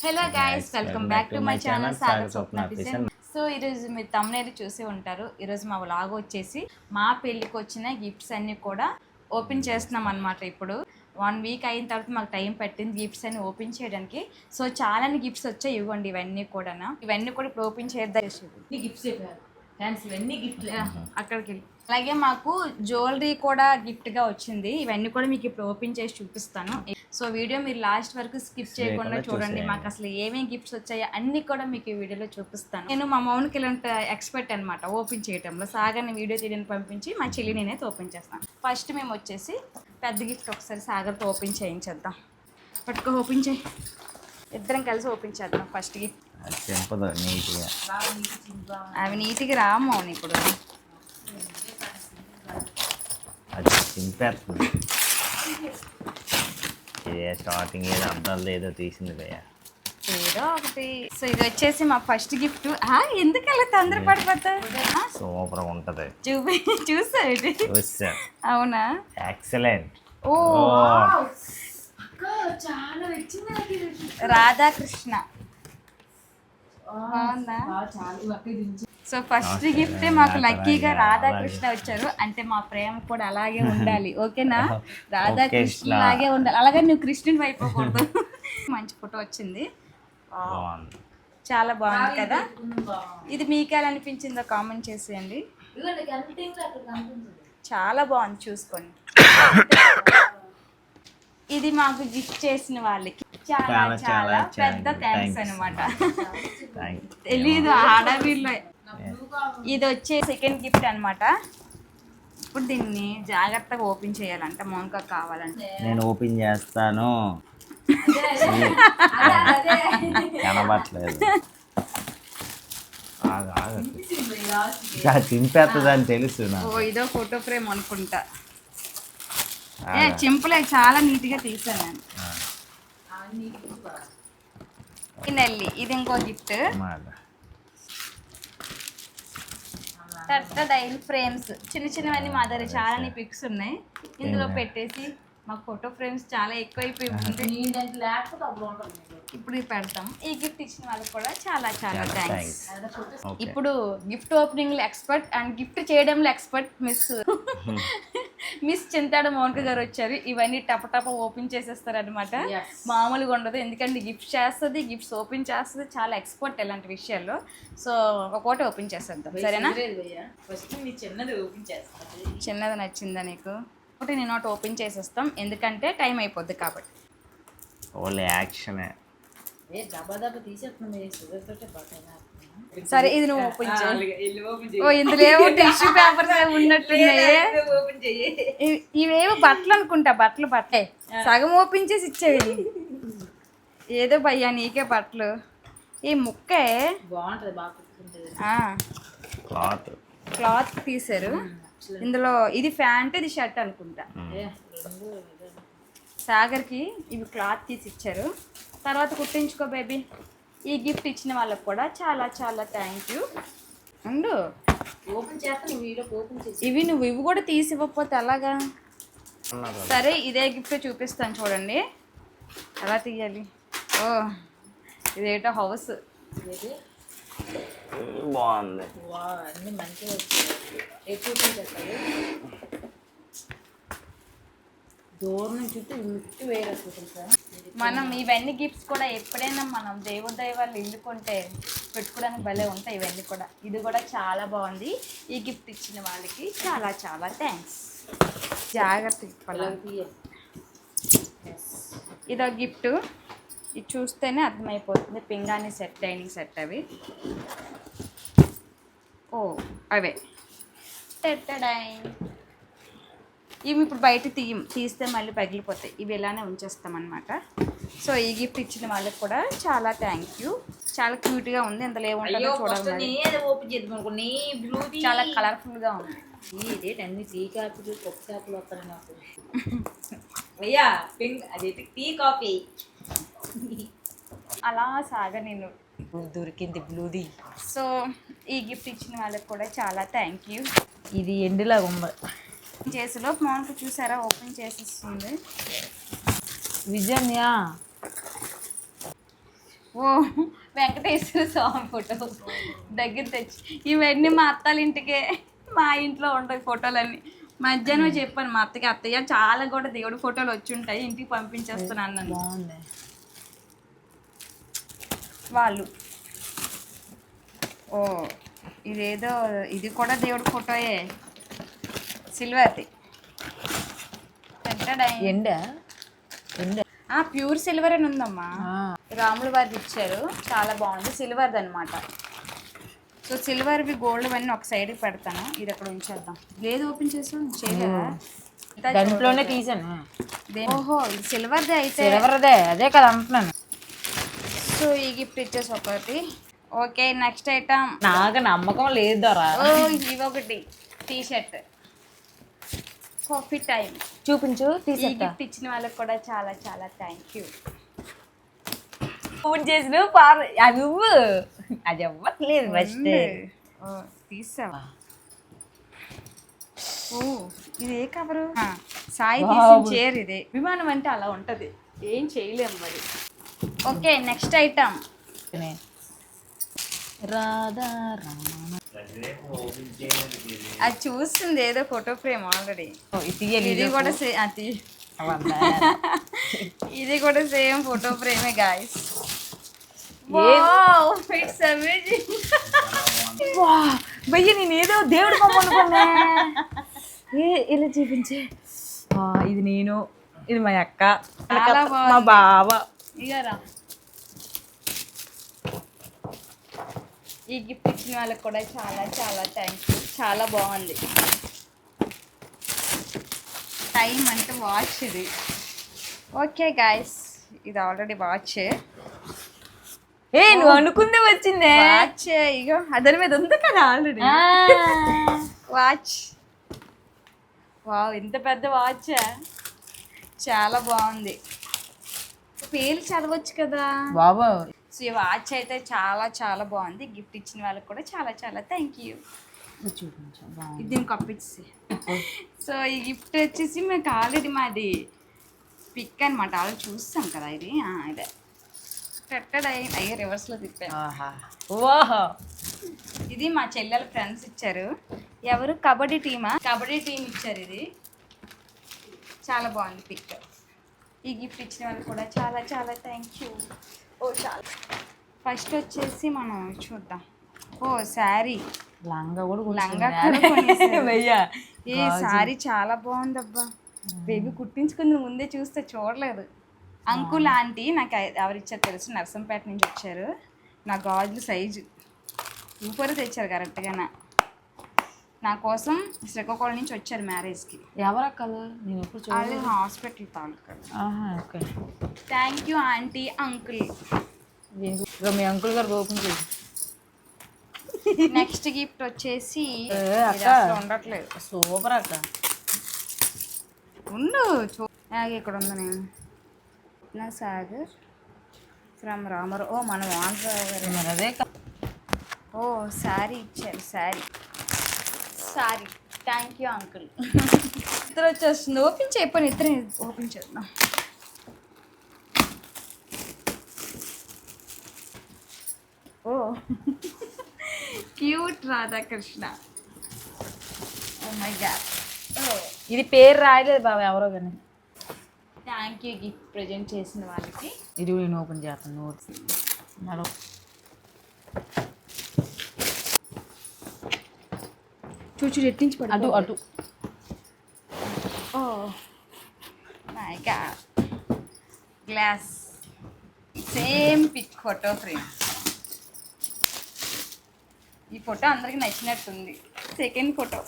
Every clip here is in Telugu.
Hello guys, welcome back to my channel Sagar Swapna kitchen. So ఈరోజు మీరు thumbnail చూసి ఉంటారు. ఈరోజు మా వ్లాగ్ వచ్చేసి మా పెళ్ళికి వచ్చిన గిఫ్ట్స్ అన్నీ కూడా ఓపెన్ చేస్తున్నాం అనమాట. ఇప్పుడు 1 వీక్ అయిన తర్వాత మాకు టైం పట్టింది గిఫ్ట్స్ అన్ని ఓపెన్ చేయడానికి. సో చాలా గిఫ్ట్స్ వచ్చాయి, ఇవ్వండి ఇవన్నీ కూడా ఇప్పుడు ఓపెన్ చేద్దాం. గిఫ్ట్స్ ఇవన్నీ గిఫ్ట్ అక్కడికి వెళ్ళి అలాగే మాకు జ్యువెలరీ కూడా గిఫ్ట్గా వచ్చింది. ఇవన్నీ కూడా మీకు ఇప్పుడు ఓపెన్ చేసి చూపిస్తాను. సో వీడియో మీరు లాస్ట్ వరకు స్కిప్ చేయకుండా చూడండి. మాకు అసలు ఏమేమి గిఫ్ట్స్ వచ్చాయో అన్ని కూడా మీకు ఈ వీడియోలో చూపిస్తాను. నేను మా మౌన్కి ఇలాంటి ఎక్స్పర్ట్ అనమాట ఓపెన్ చేయడంలో. సాగర్ని వీడియో తీయడానికి పంపించి మా చెల్లి నేనైతే ఓపెన్ చేస్తాను. ఫస్ట్ మేము వచ్చేసి పెద్ద గిఫ్ట్ ఒకసారి సాగర్తో ఓపెన్ చేయించేద్దాం. పట్టుకో, ఓపెన్ చేయి, ఇద్దరం కలిసి ఓపెన్ చేద్దాం. ఫస్ట్ గిఫ్ట్ అవి నీట్గా రామోని ఇప్పుడు అది చింపేస్తుంది. స్టార్టింగ్ ఏదో అర్థాలు ఏదో తీసింది భయ్య, ఏదో ఒకటి. సో ఇది వచ్చేసి మా ఫస్ట్ గిఫ్ట్. ఎందుకు అలా తొందరపడిపోతా? సూపర్ ఉంటది. చూసా అవునా? ఎక్సలెంట్. ఓ చాలా రాధాకృష్ణ సో ఫస్ట్ గిఫ్ట్ మాకు లక్కీగా రాధాకృష్ణ వచ్చారు. అంటే మా ప్రేమ కూడా అలాగే ఉండాలి, ఓకేనా? రాధాకృష్ణ లాగే ఉండాలి, అలాగే నువ్వు కృష్ణుని అయిపోకూడదు. మంచి ఫోటో వచ్చింది, చాలా బాగుంది కదా. ఇది మీకు ఎలా అనిపించిందో కామెంట్ చేసేయండి. చాలా బాగుంది, చూసుకోండి. ఇది మాకు గిఫ్ట్ చేసిన వాళ్ళకి చాలా చాలా పెద్ద థ్యాంక్స్ అనమాట. తెలీదు ఆడవీళ్ళు. ఇది వచ్చే సెకండ్ గిఫ్ట్ అనమాట. ఇప్పుడు దీన్ని జాగ్రత్తగా ఓపెన్ చేయాలంట, మోనక కావాలంటే. నేను ఓపెన్ చేస్తాను, కనబట్లేదు. చింపేస్తుందని తెలుసు. ఓ ఇదో ఫోటో ఫ్రేమ్ అనుకుంటా. చింపులే, చాలా నీట్ గా తీసాను నేను. నెల్లి ఇది ఇంకో గిఫ్ట్. డైల్ ఫ్రేమ్స్ చిన్న చిన్నవన్నీ మా దగ్గర చాలా పిక్స్ ఉన్నాయి, ఇందులో పెట్టేసి మాకు ఫోటో ఫ్రేమ్స్ చాలా ఎక్కువైపోయి ఇప్పుడు పెడతాం. ఈ గిఫ్ట్ ఇచ్చిన వాళ్ళకి కూడా చాలా చాలా థ్యాంక్స్. ఇప్పుడు గిఫ్ట్ ఓపెనింగ్ లో ఎక్స్పర్ట్ అండ్ గిఫ్ట్ చేయడంలో ఎక్స్పర్ట్ మిస్ చింతాడ మౌనిక గారు వచ్చారు. ఇవన్నీ టప ఓపెన్ చేసేస్తారు అనమాట. మామూలుగా ఉండదు, ఎందుకంటే గిఫ్ట్ చేస్తుంది, గిఫ్ట్స్ ఓపెన్ చేస్తుంది, చాలా ఎక్స్పర్ట్ ఇలాంటి విషయాల్లో. సో ఒక్కోటి ఓపెన్ చేసేద్దాం, సరేనా? చిన్నది నచ్చిందా నీకు? ఒకటి నేను ఒకటి ఓపెన్ చేసేస్తాం, ఎందుకంటే టైం అయిపోద్ది కాబట్టి. సరే ఇది నువ్వు ఓపెన్ చేయి. ఓ ఇందులో ఏమో టిష్యూ పేపర్స్ ఉన్నట్టున్నాయి. ఇవేమో బట్టలు అనుకుంటా, బట్టలు సగం ఓపెన్ చేసి ఇచ్చేవి. ఏదో భయ్యా నీకే బట్టలు. ఈ ముక్కే క్లాత్ తీసారు ఇందులో. ఇది ప్యాంట్, ఇది షర్ట్ అనుకుంటా. సాగర్కి ఇవి క్లాత్ తీసి ఇచ్చారు, తర్వాత కుట్టించుకో బేబీ. ఈ గిఫ్ట్ ఇచ్చిన వాళ్ళకి కూడా చాలా చాలా థ్యాంక్ యూ. ఉండు, ఇవి నువ్వు ఇవి కూడా తీసి ఇవ్వకపోతే ఎలాగా? సరే ఇదే గిఫ్ట్ చూపిస్తాను చూడండి ఎలా తీయాలి. ఓ ఇదేటో హౌస్ బాగుంది. దూరం నుంచి వేరే. మనం ఇవన్నీ గిఫ్ట్స్ కూడా ఎప్పుడైనా మనం దేవుదయ వాళ్ళు ఇల్లు కొంటే పెట్టుకోవడానికి భలే ఉంటాయి ఇవన్నీ కూడా. ఇది కూడా చాలా బాగుంది. ఈ గిఫ్ట్ ఇచ్చిన వాళ్ళకి చాలా చాలా థ్యాంక్స్. జాగ్రత్త ఇవ్వాలి. ఇదో గిఫ్ట్, ఇది చూస్తేనే అర్థమైపోతుంది. పింగాణి సెట్, డైనింగ్ సెట్ అవి. ఓ అవే ఇవి ఇప్పుడు బయట తీస్తే మళ్ళీ పగిలిపోతాయి, ఇవి ఇలానే ఉంచేస్తామన్నమాట. సో ఈ గిఫ్ట్ ఇచ్చిన వాళ్ళకి కూడా చాలా థ్యాంక్ యూ. చాలా క్యూట్గా ఉంది, ఇందులో ఏముంటుందో చూడాలి. చాలా కలర్ఫుల్గా ఉంది. ఇదేంటి టీ కాపీలు కొత్త కాపీలు వస్తాయి నాకు. అయ్యా అదేంటి టీ కాఫీ అలా సాగ నేను దొరికింది బ్లూది. సో ఈ గిఫ్ట్ ఇచ్చిన వాళ్ళకి కూడా చాలా థ్యాంక్ యూ. ఇది ఎండులా ఉంది. చేసేలోపు మౌనికి చూసారా ఓపెన్ చేసేస్తుంది. విజన్యా ఓ వెంకటేశ్వర స్వామి ఫోటో దగ్గర తెచ్చి ఇవన్నీ మా అత్తాల ఇంటికే, మా ఇంట్లో ఉంటాయి ఫోటోలన్నీ. మధ్యాహ్నం చెప్పాను మా అత్తకి, అత్తయ్య చాలా కూడా దేవుడి ఫోటోలు వచ్చి ఉంటాయి, ఇంటికి పంపించేస్తాను అన్నాను. బాగుంది. వాళ్ళు ఓ ఇదేదో ఇది కూడా దేవుడి ఫోటోయే, సిల్వర్ది. ఎండ ప్యూర్ సిల్వర్ అని ఉందమ్మా, రాముల వారిది ఇచ్చారు, చాలా బాగుంది, సిల్వర్ది అనమాట. సో సిల్వర్వి గోల్డ్ అన్నీ ఒక సైడ్కి పెడతాను, ఇది అక్కడ ఉంచేద్దాం. లేదు ఓపెన్ చేసాం చేయలేదా? దాంట్లోనే తీసాను. ఓహో ఇది సిల్వర్దే అయితే. సిల్వర్దే, అదే కదా అంటున్నాను. సో ఈ గిఫ్ట్ ఇచ్చేసి ఒకటి. Okay next item. నాకు నమ్మకం లేదు దొరా. ఇవి ఒకటి టీ షర్ట్. కాఫీ టైం చూపించు. ఈ గిఫ్ట్ ఇచ్చిన వాళ్ళకి కూడా చాలా చాలా థ్యాంక్ యూ. ఫోన్ చేసిన నువ్వు అది అవ్వట్లేదు ఫస్ట్ తీసావా? ఓ ఇది ఏ కవరు? సాయి తీసిన చైర్ ఇదే. విమానం అంటే అలా ఉంటది, ఏం చేయలేము మరి. Okay next item. రాధా అది చూస్తుంది ఏదో ఫోటో ఫ్రేమ్ ఆల్రెడీ. ఇది కూడా ఇది కూడా సేమ్ ఫోటో ఫ్రేమే గాయస్. It's amazing. భయ్య నేను ఏదో దేవుడు అనుకున్నా. ఇలా చూపించే. ఇది నేను, ఇది మా అక్క, మా బావ. ఇగరా ఈ గిఫ్ట్ ఇచ్చిన వాళ్ళకి కూడా చాలా చాలా థ్యాంక్ యూ. చాలా బాగుంది. టైం అంటే వాచ్ ఇది. ఓకే గాయస్ ఇది ఆల్రెడీ వాచ్. నువ్వు అనుకుందే వచ్చిందే వాచ్. ఇగో అదని మీద ఉంది కదా ఆల్రెడీ వాచ్. వావ్ ఇంత పెద్ద వాచ్, చాలా బాగుంది. పేర్లు చదవచ్చు కదా బాబా. సో ఈ వాచ్ అయితే చాలా చాలా బాగుంది. గిఫ్ట్ ఇచ్చిన వాళ్ళకి కూడా చాలా చాలా థ్యాంక్ యూ. దీన్ని కప్పించి. సో ఈ గిఫ్ట్ వచ్చేసి మీకు ఆల్రెడీ మాది పిక్ అనమాట, ఆల్రెడీ చూస్తాం కదా. ఇది ఇదే అయ్యే రివర్స్లో తిప్పాను. ఇది మా చెల్లెల ఫ్రెండ్స్ ఇచ్చారు. ఎవరు? కబడ్డీ టీమా? కబడ్డీ టీం ఇచ్చారు. ఇది చాలా బాగుంది పిక్. ఈ గిఫ్ట్ ఇచ్చిన వాళ్ళకి కూడా చాలా చాలా థ్యాంక్ యూ. ఓ చాలా. ఫస్ట్ వచ్చేసి మనం చూద్దాం. ఓ శారీ, లంగా కూడా లంగా ఏ శారీ చాలా బాగుందబ్బా. బేబీ కుట్టించుకుంది ముందే చూస్తే చూడలేదు. అంకుల్ ఆంటీ నాకు ఎవరిచ్చారు తెలుసు, నర్సంపేట నుంచి వచ్చారు. నా గాజులు సైజు సూపర్ తెచ్చారు కరెక్ట్గా. నా కోసం శ్రీకాకుళం నుంచి వచ్చారు మ్యారేజ్కి. ఎవరక్కలు? నేను ఎప్పుడు చూడాలి. Hospital taluka. Okay thank you aunty uncle. Me uncle గారు ఓపెన్ చేసి. నెక్స్ట్ గిఫ్ట్ వచ్చేసి ఉండట్లేదు. సూపర్ అక్క. ఉండు ఇక్కడ ఉంది. నేను నా సాగర్ ఫ్రమ్ రామర్. ఓ మనం ఆంధ్ర. అదే. ఓ శారీ ఇచ్చారు. Sari thank you uncle. ఇద్దరు వచ్చేస్తుంది. ఓపెన్ చేయకపోయినా ఇద్దరు ఓపెన్ చేద్దాం. Oh cute Radhakrishna. Oh my god. ఇది పేరు రాయలేదు బాబా ఎవరో కానీ. థ్యాంక్ యూ గిఫ్ట్ ప్రజెంట్ చేసిన వాళ్ళకి. ఇది నేను ఓపెన్ చేస్తాను. నోట్స్ చూచు ఎట్టించి పడు. అటు అటు. Oh my god. Glass same pic photo frame. ఈ ఫోటో అందరికి నచ్చినట్టుంది. సెకండ్ ఫోటో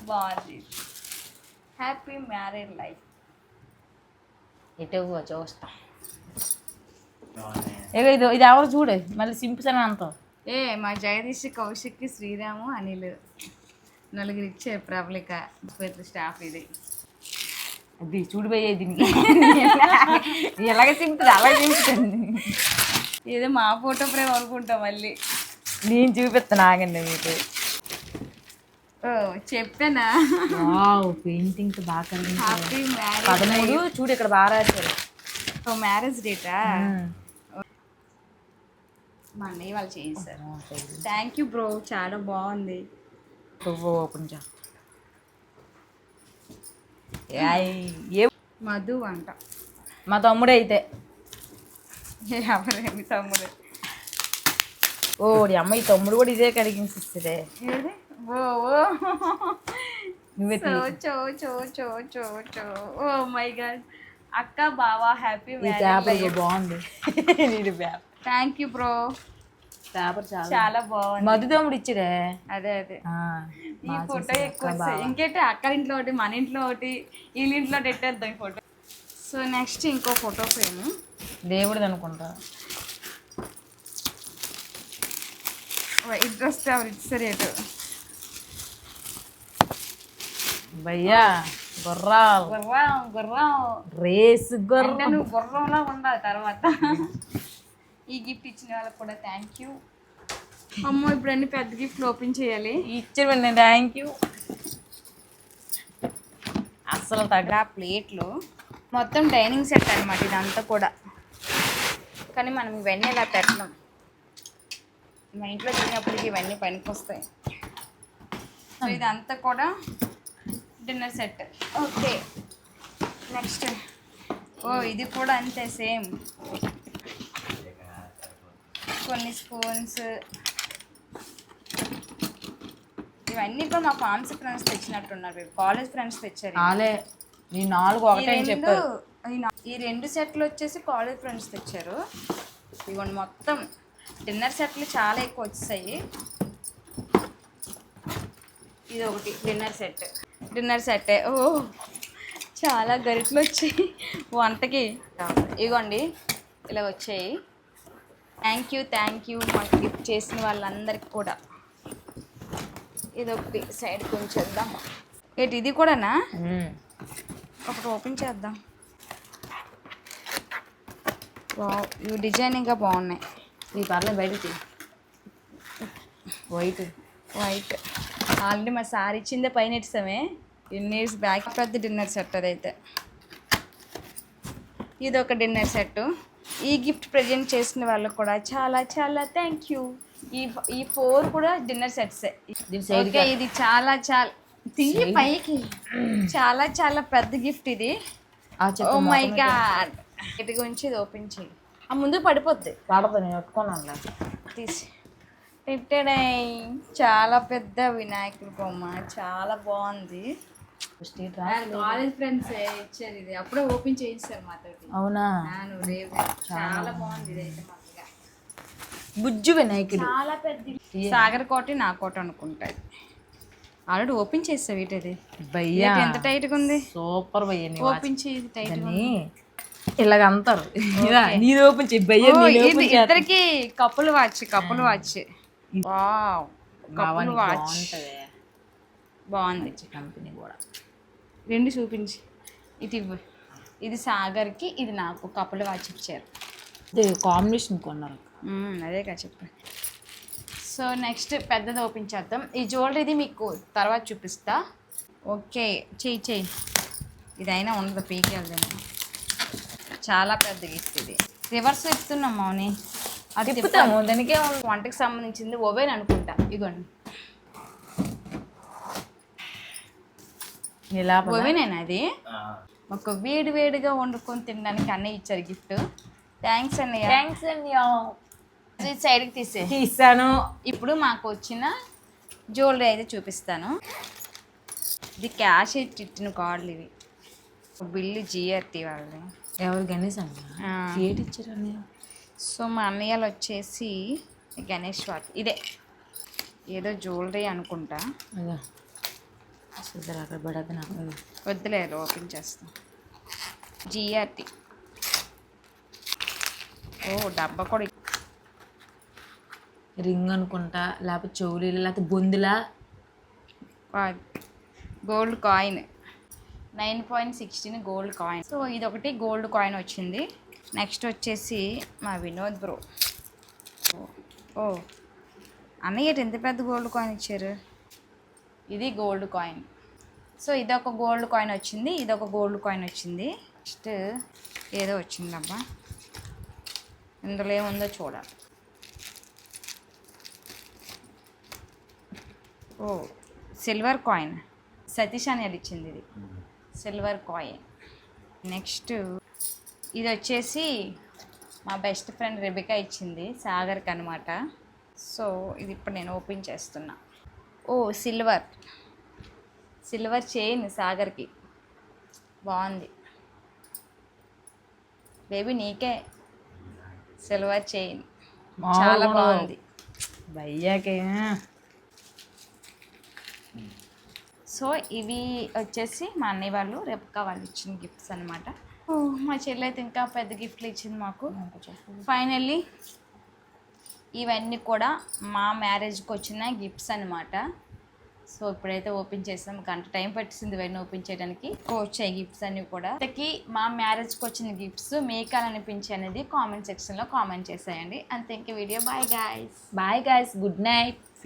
బాగుంది. Happy married life. ఎటు చూస్తా. ఇది ఇది ఎవరు చూడే మళ్ళీ సింపుల్స్ అని అంటావు. మా జగదీష్, కౌశిక్, శ్రీరాము, అనిల్ నలుగురు ఇచ్చారు. ప్రబలిక పెద్ద స్టాఫ్. ఇది అది చూడిపోయే దీనికి ఎలాగ సింపుతుంది అలాగే సింపుతుంది. ఏదో మా ఫోటో ఫ్రేమ్ అనుకుంటా. మళ్ళీ నేను చూపిస్తాను ఆగండి మీకు. చెప్పానా పెయింటింగ్స్ బాగా హ్యాపీ మ్యారేజ్. 13 చూడు ఇక్కడ బాగా రాశారు. Marriage data. మా అన్నయ్య వాళ్ళు చేశారు. థ్యాంక్ యూ బ్రో, చాలా బాగుంది. నువ్వు ఓపెన్ చే. మధు అంట. మా తమ్ముడే అయితే. ఎవరేమి తమ్ముడు? ఓడి అమ్మాయి తమ్ముడు కూడా ఇదే కడిగించిస్తుంది. ఓ ఓ నువ్వే చో చో చో చో చో చో. Oh my god. అక్క బావా హ్యాపీ పేపర్ బాగుంది. Thank you bro. పేపర్ చాలా బాగుంది. మధు తమ్ముడు ఇచ్చిరే. అదే ఈ ఫోటో ఎక్కువ వస్తాయి. ఇంకేంటి అక్క ఇంట్లో ఒకటి, మన ఇంట్లో ఒకటి, వీళ్ళ ఇంట్లో ఒకటి ఎట్టేద్దాం ఈ ఫోటో. సో నెక్స్ట్ ఇంకో ఫోటో ఫ్రేమ్ దేవుడిది అనుకుంటా. ఇంట్రెస్ట్ ఎవరు ఇచ్చారు ఏటు? భయ్యా గుర్రాలు గుర్రం గుర్రం రేసు గుర్రం. నువ్వు గుర్రంలా ఉండాలి తర్వాత. ఈ గిఫ్ట్ ఇచ్చిన వాళ్ళకి కూడా థ్యాంక్ యూ. అమ్మో ఇప్పుడు అన్ని పెద్ద గిఫ్ట్లు ఓపెన్ చేయాలి. ఇచ్చేవండి థ్యాంక్ యూ. అసలు తగ్గ ప్లేట్లు మొత్తం డైనింగ్ సెట్ అనమాట ఇదంతా కూడా. కానీ మనం ఇవన్నీ ఇలా పెట్టడం, మా ఇంట్లో తినేప్పటికి ఇవన్నీ పనికి వస్తాయి. సో ఇదంతా కూడా dinner set. Okay next. Oh ఇది కూడా అంతే సేమ్. కొన్ని స్పూన్స్, ఇవన్నీ కూడా మా ఫార్మ్స్ ఫ్రెండ్స్ తెచ్చినట్టున్నారు. కాలేజ్ ఫ్రెండ్స్ తెచ్చారు. ఈ 4 ఒకటే చెప్పారు. ఈ 2 సెట్లు వచ్చేసి కాలేజ్ ఫ్రెండ్స్ తెచ్చారు. ఇవన్నీ మొత్తం డిన్నర్ సెట్లు చాలా ఎక్కువ వచ్చేసాయి. ఇది ఒకటి డిన్నర్ సెట్టే. ఓ చాలా గరిటలు వచ్చాయి వంటకి. ఇగోండి ఇలా వచ్చాయి. థ్యాంక్ యూ మాకు గిఫ్ట్ చేసిన వాళ్ళందరికీ కూడా. ఇదొకటి సైడ్ కొంచెద్దాం. ఇది కూడానా? ఒకటి ఓపెన్ చేద్దాం. ఇవి డిజైనింగ్గా బాగున్నాయి. ఈ పర్లేదు బయటకి. వైట్ ఆల్రెడీ మా సార్ ఇచ్చిందే పైన ఇస్తామే. ఇయర్స్ బ్యాక్ పెద్ద డిన్నర్ సెట్ అదైతే. ఇది ఒక డిన్నర్ సెట్. ఈ గిఫ్ట్ ప్రజెంట్ చేసిన వాళ్ళకు కూడా చాలా చాలా థ్యాంక్ యూ. ఈ 4 కూడా డిన్నర్ సెట్సే. ఓకే ఇది చాలా తీయి పైకి. చాలా చాలా పెద్ద గిఫ్ట్ ఇది. Oh my god. వీటి గురించి ఇది ఓపెన్ చేయి. ముందు పడిపోద్ది. పడుతుంది నేను పెట్టుకున్నాను. తీసి చాలా పెద్ద వినాయకుడి బొమ్మ, చాలా బాగుంది. కాలేజ్ ఫ్రెండ్స్ ఇచ్చారు ఇది. అప్పుడే ఓపెన్ చేయిస్తారు మాతోటి. అవునా? చాలా బాగుంది ఇదైతే. బుజ్జు వినాయకుడు చాలా పెద్ద. సాగర్ కోటి నా కోట అనుకుంటాయి. ఆల్రెడీ ఓపెన్ చేస్తావు వీటిది. భయ్యా ఎంత టైట్గా ఉంది. సూపర్ భయ్య. ఓపెన్ చేయి టైట్ ఇలాగ అంటారు. నీది ఓపెన్ చేయి భయ్య. ఇద్దరికి కప్పులు వాచ్. వావ్ కప్పులు వాచ్ బాగుంది. కంపెనీ కూడా 2 చూపించి. ఇది ఇవ్వు. ఇది సాగర్కి, ఇది నాకు కప్పులు వాచ్ ఇచ్చారు. కాంబినేషన్ కొన్నారు. అదే కదా చెప్పాను. సో నెక్స్ట్ పెద్దది ఓపెన్ చేద్దాం. ఈ జ్యువెలరీది మీకు తర్వాత చూపిస్తా. ఓకే చెయ్యి. ఇదైనా ఉండదు పీకెళ్దాం. చాలా పెద్ద గిఫ్ట్ ఇది. రివర్స్ ఇస్తున్నాం మౌని. అది తిప్పుతాము. దానికే వంటకి సంబంధించింది ఓవెన్ అనుకుంటా. ఇగోండి ఓవెనేనా అది? ఒక వేడిగా వండుకొని తినడానికి అన్నయ్య ఇచ్చారు గిఫ్ట్. థ్యాంక్స్ అన్నయ్య. సైడ్కి తీసాను. ఇప్పుడు మాకు వచ్చిన జ్యువెలరీ అయితే చూపిస్తాను. ఇది క్యాష్ ఇచ్చిన కార్డులు ఇవి. బిల్లు జిఆర్టీ వాళ్ళది. ఎవరు గణేష్ అన్న ఇచ్చారు అన్నయ్య. సో మా అన్నయ్యలు వచ్చేసి గణేష్ వాటి ఇదే ఏదో జ్యువెలరీ అనుకుంటా. అక్కడ పడద్దు నాకు. వద్దులేదు ఓపెన్ చేస్తాం. జిఆర్టీ. ఓ డబ్బా కూడా. రింగ్ అనుకుంటా, లేకపోతే చెవులు, లేకపోతే బొందులా. Gold coin 9.16 gold coin. So ఇదొకటి గోల్డ్ కాయిన్ వచ్చింది. నెక్స్ట్ వచ్చేసి మా వినోద్ బ్రో. ఓ అన్నయ్య ఎంత పెద్ద గోల్డ్ కాయిన్ ఇచ్చారు. ఇది గోల్డ్ కాయిన్. సో ఇదొక గోల్డ్ కాయిన్ వచ్చింది, ఇదొక గోల్డ్ కాయిన్ వచ్చింది. నెక్స్ట్ ఏదో వచ్చిందబ్బా, ఇందులో ఏముందో చూడాలి. ఓ సిల్వర్ కాయిన్ సతీష్ అని ఇచ్చింది ఇది సిల్వర్ కాయిన్. నెక్స్ట్ ఇది వచ్చేసి మా బెస్ట్ ఫ్రెండ్ రెబికా ఇచ్చింది సాగర్కి అనమాట. సో ఇది ఇప్పుడు నేను ఓపెన్ చేస్తున్నా. ఓ సిల్వర్ చైన్ సాగర్కి బాగుంది బేబీ, నీకే సిల్వర్ చైన్ చాలా బాగుంది. భయ్యాకే సో ఇవి వచ్చేసి మా అన్నయ్య వాళ్ళు రెబికా వాళ్ళు ఇచ్చిన గిఫ్ట్స్ అనమాట. మా చెల్లి అయితే ఇంకా పెద్ద గిఫ్ట్లు ఇచ్చింది మాకు. ఫైనల్లీ ఇవన్నీ కూడా మా మ్యారేజ్కి వచ్చిన గిఫ్ట్స్ అనమాట. సో ఇప్పుడైతే ఓపెన్ చేసాం, గంట టైం పట్టింది ఇవన్నీ ఓపెన్ చేయడానికి. వచ్చాయి గిఫ్ట్స్ అన్నీ కూడా. ఇంతకీ మా మ్యారేజ్కి వచ్చిన గిఫ్ట్స్ మీకు ఎలా అనిపించాయి అనేది కామెంట్ సెక్షన్లో కామెంట్ చేసేయండి. అంతే, ఇంక video bye guys. Bye guys, good night.